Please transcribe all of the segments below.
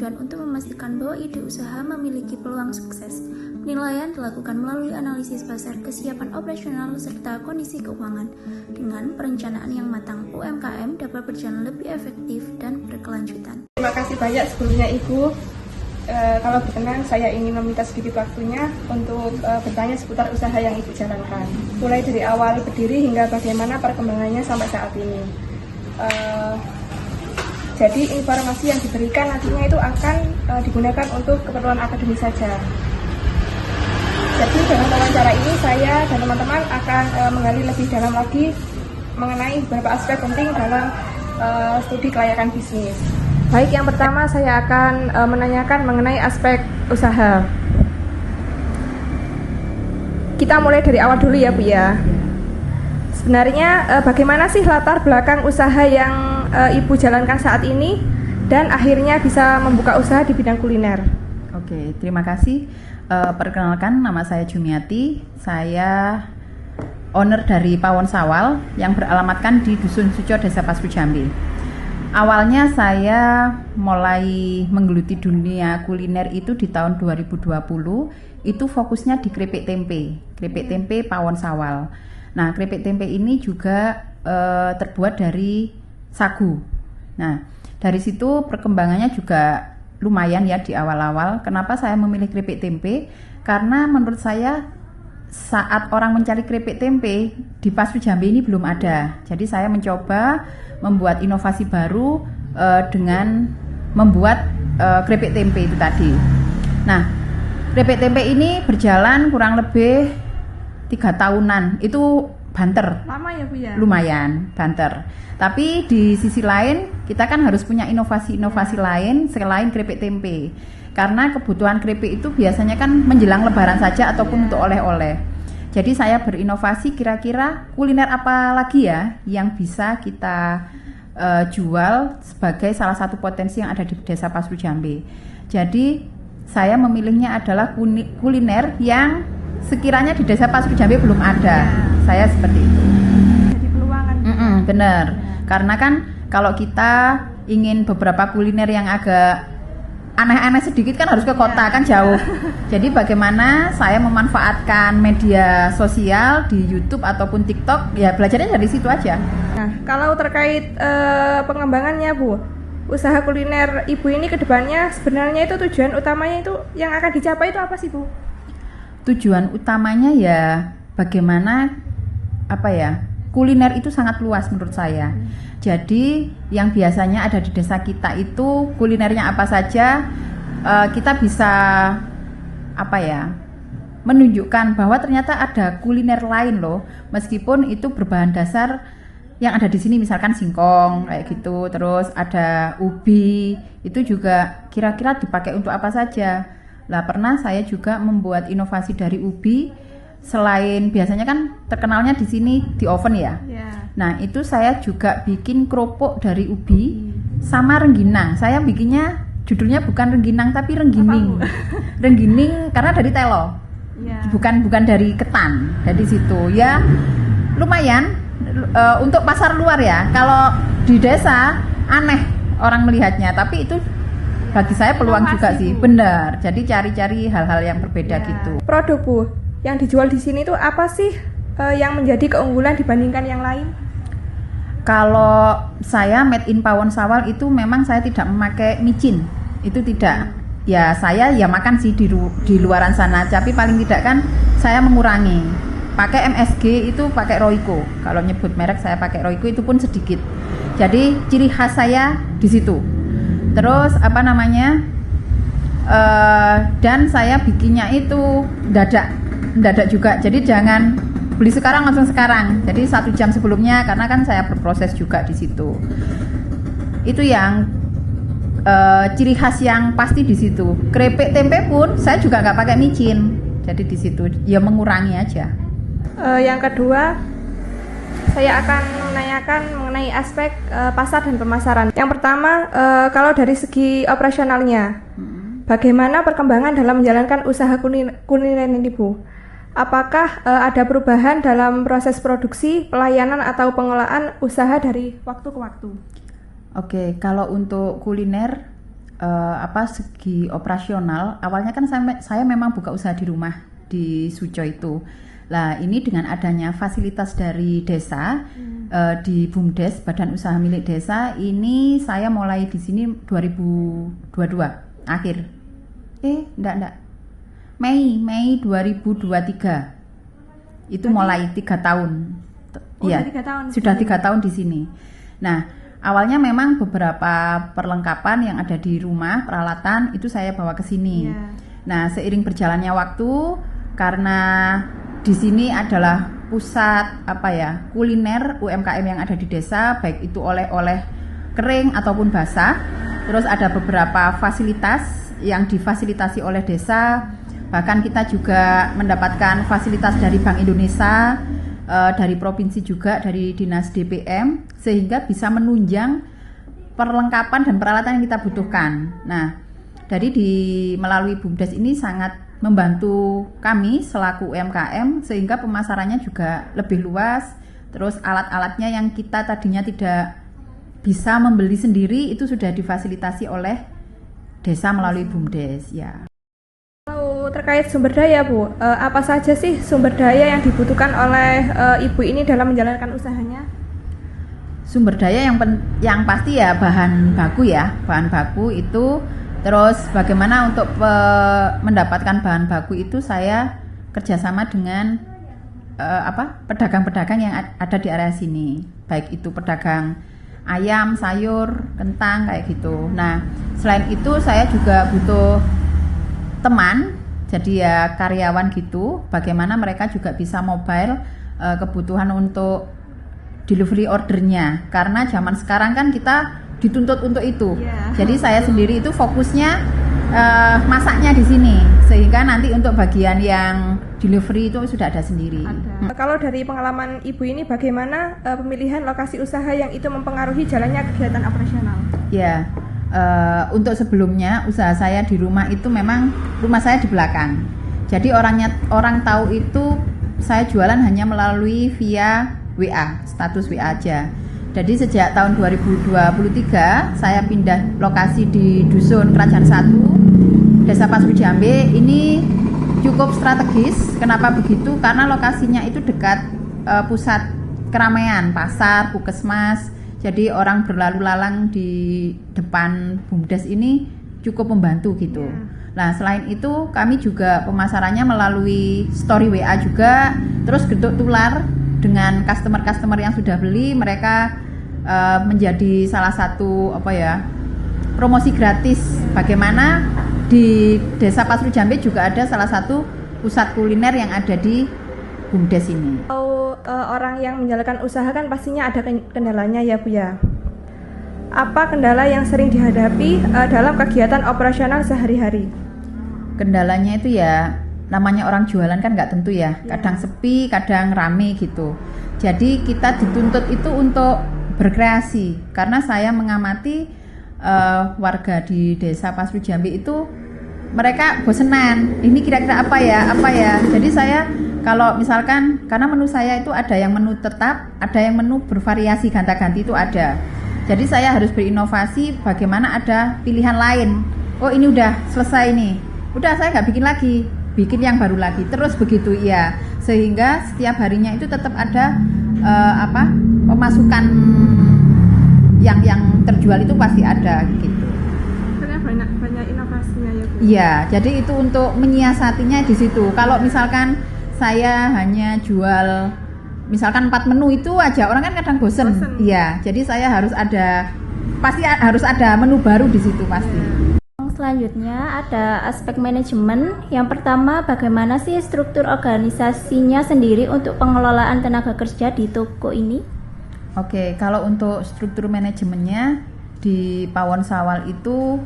bertujuan untuk memastikan bahwa ide usaha memiliki peluang sukses. Penilaian dilakukan melalui analisis pasar, kesiapan operasional, serta kondisi keuangan. Dengan perencanaan yang matang, UMKM dapat berjalan lebih efektif dan berkelanjutan. Terima kasih banyak sebelumnya Ibu. Kalau berkenan, saya ingin meminta sedikit waktunya untuk bertanya seputar usaha yang Ibu jalankan. Mulai dari awal berdiri hingga bagaimana perkembangannya sampai saat ini. Jadi informasi yang diberikan nantinya itu akan digunakan untuk keperluan akademis saja. Jadi dalam wawancara ini saya dan teman-teman akan menggali lebih dalam lagi mengenai beberapa aspek penting dalam studi kelayakan bisnis. Baik, yang pertama saya akan menanyakan mengenai aspek usaha. Kita mulai dari awal dulu ya Bu ya. Sebenarnya bagaimana sih latar belakang usaha yang Ibu jalankan saat ini dan akhirnya bisa membuka usaha di bidang kuliner? Oke, terima kasih. Perkenalkan, nama saya Jumiati. Saya owner dari Pawon Sawal yang beralamatkan di Dusun Suco, Desa Pasru Jambi. Awalnya saya mulai menggeluti dunia kuliner itu di tahun 2020. Itu fokusnya di keripik tempe Pawon Sawal. Nah, keripik tempe ini juga terbuat dari sagu. Nah, dari situ perkembangannya juga lumayan ya di awal-awal. Kenapa saya memilih keripik tempe? Karena menurut saya saat orang mencari keripik tempe di Pasru Jambi ini belum ada. Jadi saya mencoba membuat inovasi baru dengan membuat keripik tempe itu tadi. Nah, keripik tempe ini berjalan kurang lebih 3 tahunan. Itu banter. Lama ya Bu ya? Lumayan, banter. Tapi di sisi lain kita kan harus punya inovasi-inovasi lain selain keripik tempe. Karena kebutuhan keripik itu biasanya kan menjelang lebaran saja ataupun untuk oleh-oleh. Jadi saya berinovasi kira-kira kuliner apa lagi ya yang bisa kita jual sebagai salah satu potensi yang ada di Desa Pasru Jambi. Jadi saya memilihnya adalah kuliner yang sekiranya di Desa Pasru Jambi belum ada. Saya seperti itu. Jadi peluangan. Bener. Karena kan kalau kita ingin beberapa kuliner yang agak aneh-aneh sedikit kan harus ke kota, kan jauh. Jadi bagaimana saya memanfaatkan media sosial di YouTube ataupun TikTok, ya belajarnya dari situ aja. Nah, kalau terkait pengembangannya Bu, usaha kuliner Ibu ini ke depannya sebenarnya itu tujuan utamanya itu yang akan dicapai itu apa sih Bu? Tujuan utamanya ya bagaimana kuliner itu sangat luas menurut saya. Jadi yang biasanya ada di desa kita itu kulinernya apa saja, kita bisa menunjukkan bahwa ternyata ada kuliner lain loh, meskipun itu berbahan dasar yang ada di sini, misalkan singkong kayak gitu, terus ada ubi, itu juga kira-kira dipakai untuk apa saja. Lah pernah saya juga membuat inovasi dari ubi. Selain biasanya kan terkenalnya di sini di oven ya. Nah, itu saya juga bikin kerupuk dari ubi sama rengginang. Saya bikinnya judulnya bukan rengginang tapi renggining. Renggining karena dari telo. Bukan dari ketan. Dari situ ya lumayan untuk pasar luar ya. Kalau di desa aneh orang melihatnya, tapi itu bagi saya peluang juga sih. Benar. Jadi cari-cari hal-hal yang berbeda gitu. Produk Bu yang dijual di sini itu apa sih yang menjadi keunggulan dibandingkan yang lain? Kalau saya made in Pawon Sawal itu memang saya tidak memakai micin, itu tidak. Ya saya ya makan sih di luaran sana, tapi paling tidak kan saya mengurangi. Pakai MSG itu pakai Royco. Kalau nyebut merek saya pakai Royco itu pun sedikit. Jadi ciri khas saya di situ. Terus dan saya bikinnya itu dadak juga. Jadi jangan beli sekarang langsung sekarang. Jadi 1 jam sebelumnya, karena kan saya berproses juga di situ. Itu yang ciri khas yang pasti di situ. Keripik tempe pun saya juga nggak pakai micin. Jadi di situ ya mengurangi aja. Yang kedua, saya akan menanyakan mengenai aspek pasar dan pemasaran. Yang pertama, kalau dari segi operasionalnya, bagaimana perkembangan dalam menjalankan usaha kuliner ini Bu? Apakah ada perubahan dalam proses produksi, pelayanan atau pengelolaan usaha dari waktu ke waktu? Oke, kalau untuk kuliner segi operasional, awalnya kan saya memang buka usaha di rumah di Suco itu. Lah ini dengan adanya fasilitas dari desa di BUMDes, Badan Usaha Milik Desa, ini saya mulai di sini 2022 akhir. Enggak. Mei 2023. Itu mulai 3 tahun. Iya, sudah 3 tahun di sini. Nah, awalnya memang beberapa perlengkapan yang ada di rumah, peralatan itu saya bawa ke sini. Nah, seiring berjalannya waktu, karena di sini adalah pusat kuliner UMKM yang ada di desa, baik itu oleh-oleh kering ataupun basah. Terus ada beberapa fasilitas yang difasilitasi oleh desa. Bahkan kita juga mendapatkan fasilitas dari Bank Indonesia, dari provinsi juga, dari Dinas DPM, sehingga bisa menunjang perlengkapan dan peralatan yang kita butuhkan. Nah, melalui BUMDes ini sangat membantu kami selaku UMKM, sehingga pemasarannya juga lebih luas. Terus alat-alatnya yang kita tadinya tidak bisa membeli sendiri itu sudah difasilitasi oleh desa melalui BUMDes ya. Terkait sumber daya, Bu, apa saja sih sumber daya yang dibutuhkan oleh Ibu ini dalam menjalankan usahanya? Sumber daya yang pasti ya bahan baku itu. Terus bagaimana untuk mendapatkan bahan baku itu, saya kerjasama dengan pedagang-pedagang yang ada di area sini, baik itu pedagang ayam, sayur, kentang kayak gitu. Nah, selain itu saya juga butuh teman, jadi ya karyawan gitu, bagaimana mereka juga bisa mobile kebutuhan untuk delivery ordernya, karena zaman sekarang kan kita dituntut untuk itu. Jadi saya sendiri itu fokusnya masaknya di sini, sehingga nanti untuk bagian yang delivery itu sudah ada sendiri. Kalau dari pengalaman Ibu ini, bagaimana pemilihan lokasi usaha yang itu mempengaruhi jalannya kegiatan operasional? Ya. Untuk sebelumnya usaha saya di rumah itu memang rumah saya di belakang. Jadi orang tahu itu saya jualan hanya melalui via WA, status WA aja. Jadi sejak tahun 2023 saya pindah lokasi di Dusun Kerajaan 1, Desa Pasru Jambe. Ini cukup strategis. Kenapa begitu? Karena lokasinya itu dekat pusat keramaian, pasar, puskesmas. Jadi orang berlalu lalang di depan BUMDes ini cukup membantu gitu. Nah, selain itu kami juga pemasarannya melalui story WA juga. Terus getuk tular dengan customer-customer yang sudah beli, mereka menjadi salah satu promosi gratis. Bagaimana di Desa Pasru Jambe juga ada salah satu pusat kuliner yang ada di BUMDes ini. Orang yang menjalankan usaha kan pastinya ada kendalanya ya, Bu ya. Apa kendala yang sering dihadapi dalam kegiatan operasional sehari-hari? Kendalanya itu ya, namanya orang jualan kan nggak tentu ya. Kadang sepi, kadang rame gitu. Jadi kita dituntut itu untuk berkreasi. Karena saya mengamati warga di Desa Pasru Jambe itu, mereka bosenan. Ini kira-kira apa ya? Jadi saya kalau misalkan, karena menu saya itu ada yang menu tetap, ada yang menu bervariasi, ganta-ganti itu ada. Jadi saya harus berinovasi, bagaimana ada pilihan lain. Oh, ini udah selesai nih, udah saya nggak bikin lagi, bikin yang baru lagi. Terus begitu ya, sehingga setiap harinya itu tetap ada pemasukan yang terjual itu pasti ada gitu. Karena banyak inovasinya ya, Bu. Iya, jadi itu untuk menyiasatinya di situ. Kalau misalkan saya hanya jual misalkan 4 menu itu aja, orang kan kadang bosen. Iya, jadi saya harus ada menu baru di situ pasti. Selanjutnya ada aspek manajemen. Yang pertama, bagaimana sih struktur organisasinya sendiri untuk pengelolaan tenaga kerja di toko ini? Oke, kalau untuk struktur manajemennya di Pawon Sawal itu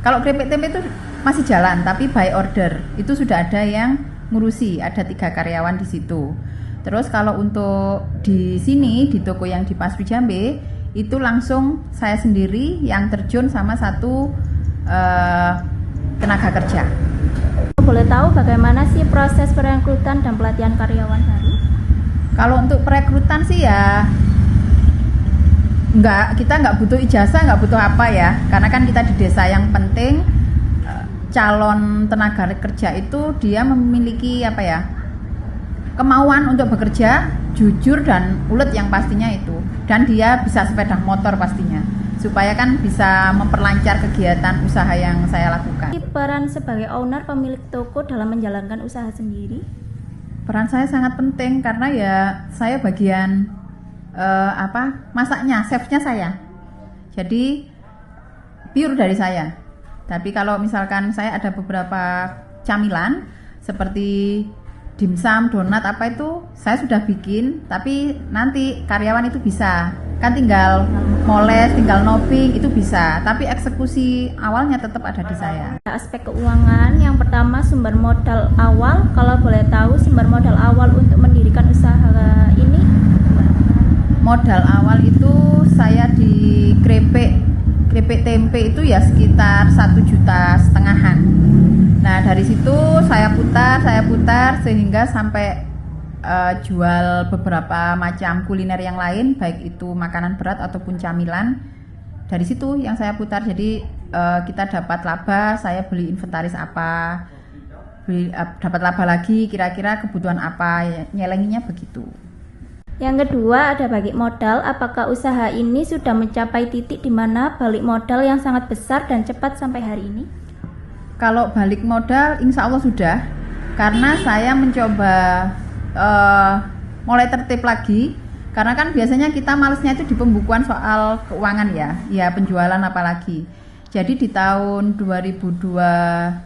kalau keripik tempe itu masih jalan, tapi by order itu sudah ada yang ngurusi, ada 3 karyawan di situ. Terus kalau untuk di sini di toko yang di Pasru Jambe itu langsung saya sendiri yang terjun sama 1 tenaga kerja. Boleh tahu bagaimana sih proses perekrutan dan pelatihan karyawan baru? Kalau untuk perekrutan sih ya kita nggak butuh ijazah, nggak butuh apa ya, karena kan kita di desa. Yang penting calon tenaga kerja itu dia memiliki apa ya, kemauan untuk bekerja, jujur dan ulet yang pastinya itu, dan dia bisa sepeda motor pastinya, supaya kan bisa memperlancar kegiatan usaha yang saya lakukan. Peran sebagai owner pemilik toko dalam menjalankan usaha sendiri? Peran saya sangat penting karena ya saya bagian masaknya, chefnya saya. Jadi pure dari saya. Tapi kalau misalkan saya ada beberapa camilan seperti dimsum, donat apa itu saya sudah bikin, tapi nanti karyawan itu bisa. Kan tinggal moles, tinggal noping itu bisa, tapi eksekusi awalnya tetap ada di saya. Aspek keuangan, yang pertama sumber modal awal. Kalau boleh tahu sumber modal awal untuk mendirikan usaha ini? Modal awal itu saya di krepek tempe itu ya sekitar 1,5 juta. Nah dari situ saya putar sehingga sampai jual beberapa macam kuliner yang lain, baik itu makanan berat ataupun camilan. Dari situ yang saya putar, jadi kita dapat laba, saya beli inventaris apa, dapat laba lagi, kira-kira kebutuhan apa, nyelenginya begitu. Yang kedua ada balik modal. Apakah usaha ini sudah mencapai titik di mana balik modal yang sangat besar dan cepat sampai hari ini? Kalau balik modal insya Allah sudah, karena saya mencoba mulai tertib lagi, karena kan biasanya kita malesnya itu di pembukuan soal keuangan ya penjualan apalagi. Jadi di tahun 2026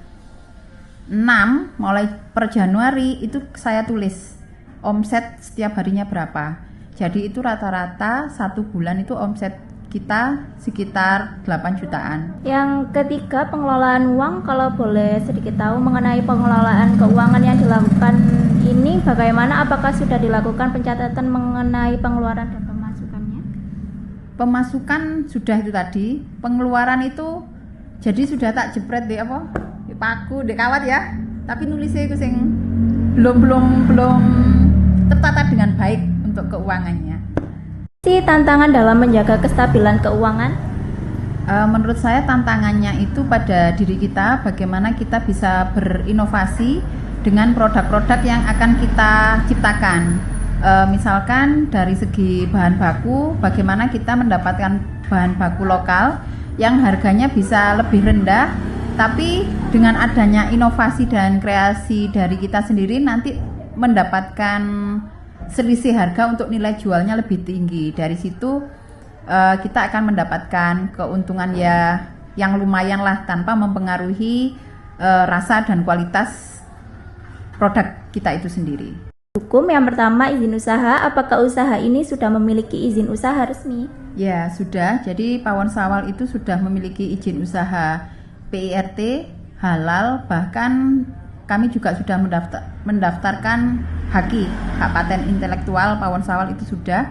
mulai per Januari itu saya tulis omset setiap harinya berapa. Jadi itu rata-rata 1 bulan itu omset kita sekitar 8 jutaan. Yang ketiga pengelolaan uang. Kalau boleh sedikit tahu mengenai pengelolaan keuangan yang dilakukan ini bagaimana? Apakah sudah dilakukan pencatatan mengenai pengeluaran dan pemasukannya? Pemasukan sudah itu tadi, pengeluaran itu jadi sudah tak jepret di apa? Di paku, di kawat ya. Tapi nulisnya itu sing belum tertata dengan baik untuk keuangannya. Tantangan dalam menjaga kestabilan keuangan? Menurut saya tantangannya itu pada diri kita, bagaimana kita bisa berinovasi dengan produk-produk yang akan kita ciptakan. Misalkan dari segi bahan baku, bagaimana kita mendapatkan bahan baku lokal yang harganya bisa lebih rendah, tapi dengan adanya inovasi dan kreasi dari kita sendiri nanti mendapatkan selisih harga untuk nilai jualnya lebih tinggi. Dari situ kita akan mendapatkan keuntungan ya yang lumayan lah tanpa mempengaruhi rasa dan kualitas produk kita itu sendiri. Hukum yang pertama izin usaha. Apakah usaha ini sudah memiliki izin usaha resmi? Ya sudah, jadi Pawon Sawal itu sudah memiliki izin usaha PIRT, halal, bahkan kami juga sudah mendaftarkan hak paten intelektual Pawon Sawal itu sudah.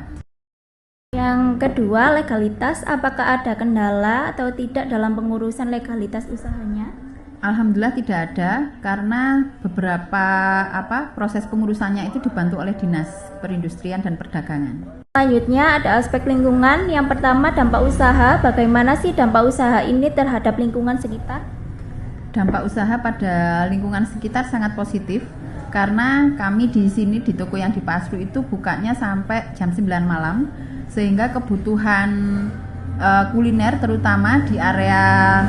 Yang kedua, legalitas. Apakah ada kendala atau tidak dalam pengurusan legalitas usahanya? Alhamdulillah tidak ada, karena beberapa proses pengurusannya itu dibantu oleh Dinas Perindustrian dan Perdagangan. Selanjutnya ada aspek lingkungan. Yang pertama dampak usaha. Bagaimana sih dampak usaha ini terhadap lingkungan sekitar? Dampak usaha pada lingkungan sekitar sangat positif, karena kami di sini di toko yang di Pasru itu bukanya sampai jam 9 malam, sehingga kebutuhan kuliner terutama di area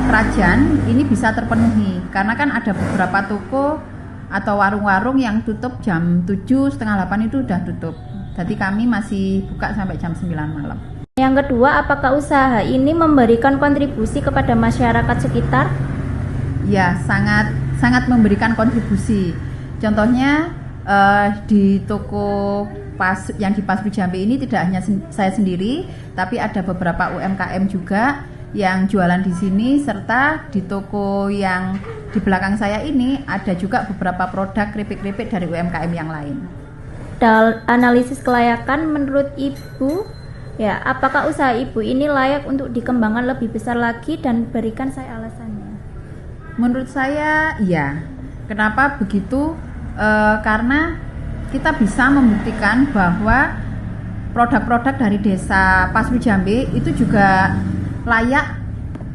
Krajan ini bisa terpenuhi, karena kan ada beberapa toko atau warung-warung yang tutup jam 7, setengah 8 itu udah tutup. Jadi kami masih buka sampai jam 9 malam. Yang kedua, apakah usaha ini memberikan kontribusi kepada masyarakat sekitar? Ya, sangat memberikan kontribusi. Contohnya di toko yang di Pasru Jambi ini tidak hanya saya sendiri, tapi ada beberapa UMKM juga yang jualan di sini, serta di toko yang di belakang saya ini ada juga beberapa produk keripik-keripik dari UMKM yang lain. Analisis kelayakan menurut Ibu, ya, apakah usaha Ibu ini layak untuk dikembangkan lebih besar lagi, dan berikan saya alasannya. Menurut saya, ya. Kenapa begitu? Karena kita bisa membuktikan bahwa produk-produk dari Desa Pasru Jambe itu juga layak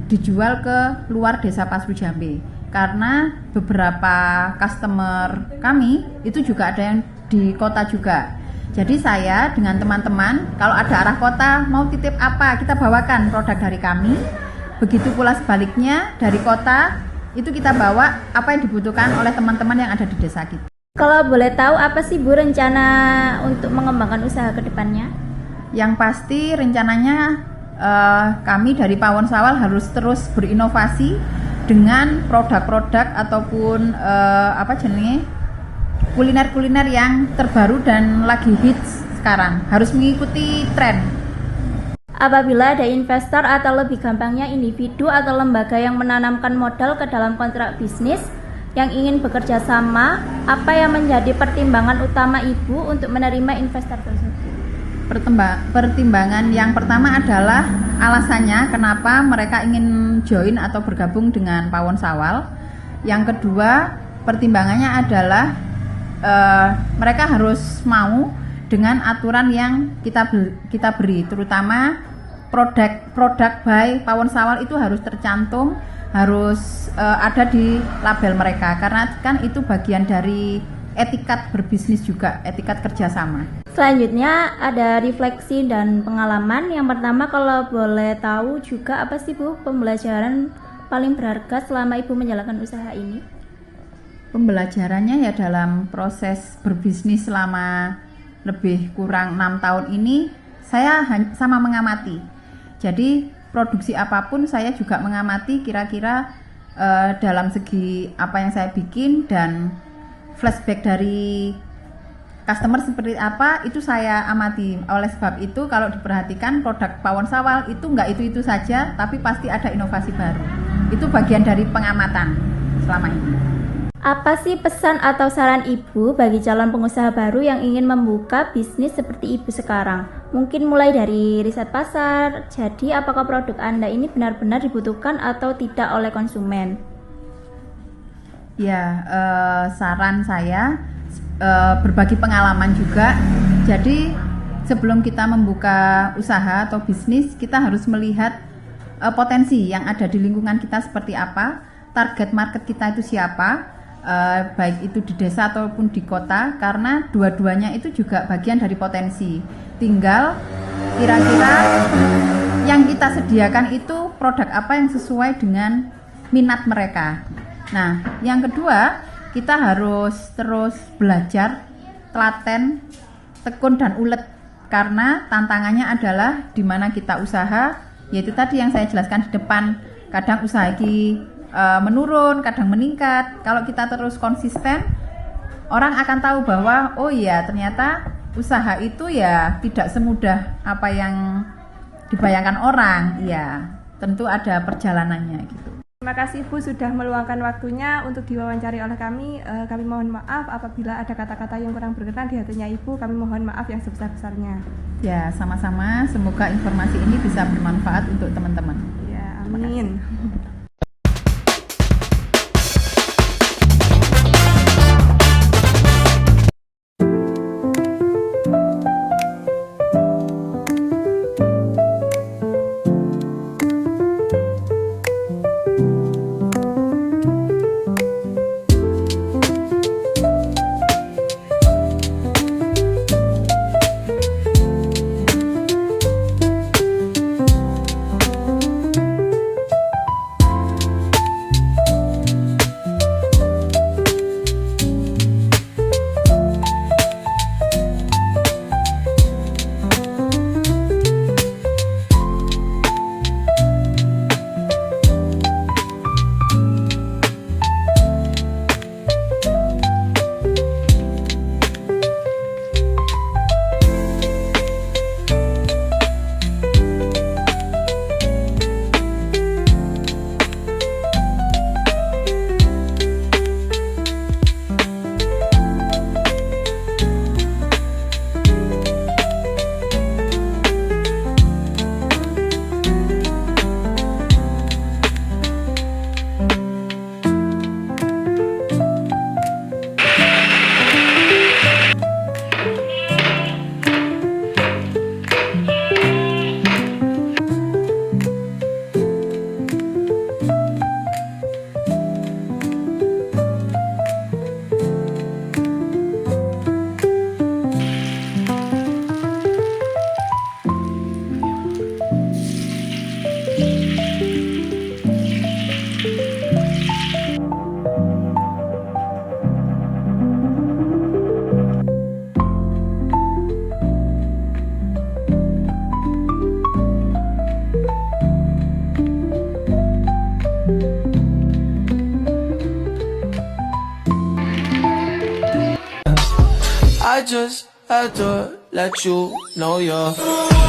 dijual ke luar Desa Pasru Jambe, karena beberapa customer kami itu juga ada yang di kota juga. Jadi saya dengan teman-teman kalau ada arah kota mau titip apa, kita bawakan produk dari kami. Begitu pula sebaliknya, dari kota itu kita bawa apa yang dibutuhkan oleh teman-teman yang ada di desa kita. Kalau boleh tahu apa sih Bu rencana untuk mengembangkan usaha ke depannya? Yang pasti rencananya kami dari Pawon Sawal harus terus berinovasi dengan produk-produk ataupun kuliner-kuliner yang terbaru dan lagi hits sekarang. Harus mengikuti tren. Apabila ada investor atau lebih gampangnya individu atau lembaga yang menanamkan modal ke dalam kontrak bisnis yang ingin bekerja sama, apa yang menjadi pertimbangan utama Ibu untuk menerima investor tersebut? Pertimbangan yang pertama adalah alasannya kenapa mereka ingin join atau bergabung dengan Pawon Sawal. Yang kedua, pertimbangannya adalah mereka harus mau dengan aturan yang kita beri, terutama produk by Pawon Sawal itu harus tercantum, harus ada di label mereka, karena kan itu bagian dari etikat berbisnis juga, etikat kerjasama. Selanjutnya ada refleksi dan pengalaman. Yang pertama, kalau boleh tahu juga apa sih Bu pembelajaran paling berharga selama Ibu menjalankan usaha ini? Pembelajarannya ya dalam proses berbisnis selama lebih kurang 6 tahun ini, saya sama mengamati. Jadi produksi apapun saya juga mengamati kira-kira dalam segi apa yang saya bikin dan flashback dari customer seperti apa, itu saya amati. Oleh sebab itu kalau diperhatikan produk Pawon Sawal itu enggak itu saja, tapi pasti ada inovasi baru. Itu bagian dari pengamatan selama ini. Apa sih pesan atau saran Ibu bagi calon pengusaha baru yang ingin membuka bisnis seperti Ibu sekarang? Mungkin mulai dari riset pasar, jadi apakah produk Anda ini benar-benar dibutuhkan atau tidak oleh konsumen? Ya, saran saya berbagi pengalaman juga. Jadi sebelum kita membuka usaha atau bisnis, kita harus melihat potensi yang ada di lingkungan kita seperti apa, target market kita itu siapa, baik itu di desa ataupun di kota, karena dua-duanya itu juga bagian dari potensi. Tinggal kira-kira yang kita sediakan itu produk apa yang sesuai dengan minat mereka. Nah, yang kedua, kita harus terus belajar, telaten, tekun dan ulet, karena tantangannya adalah di mana kita usaha, yaitu tadi yang saya jelaskan di depan, kadang usaha ini menurun, kadang meningkat. Kalau kita terus konsisten, orang akan tahu bahwa oh iya, ternyata usaha itu ya tidak semudah apa yang dibayangkan orang. Ya, tentu ada perjalanannya gitu. Terima kasih Bu sudah meluangkan waktunya untuk diwawancari oleh kami. Kami mohon maaf apabila ada kata-kata yang kurang berkenan di hatinya Ibu. Kami mohon maaf yang sebesar-besarnya. Ya, sama-sama. Semoga informasi ini bisa bermanfaat untuk teman-teman. Ya, amin. just had to let you know you're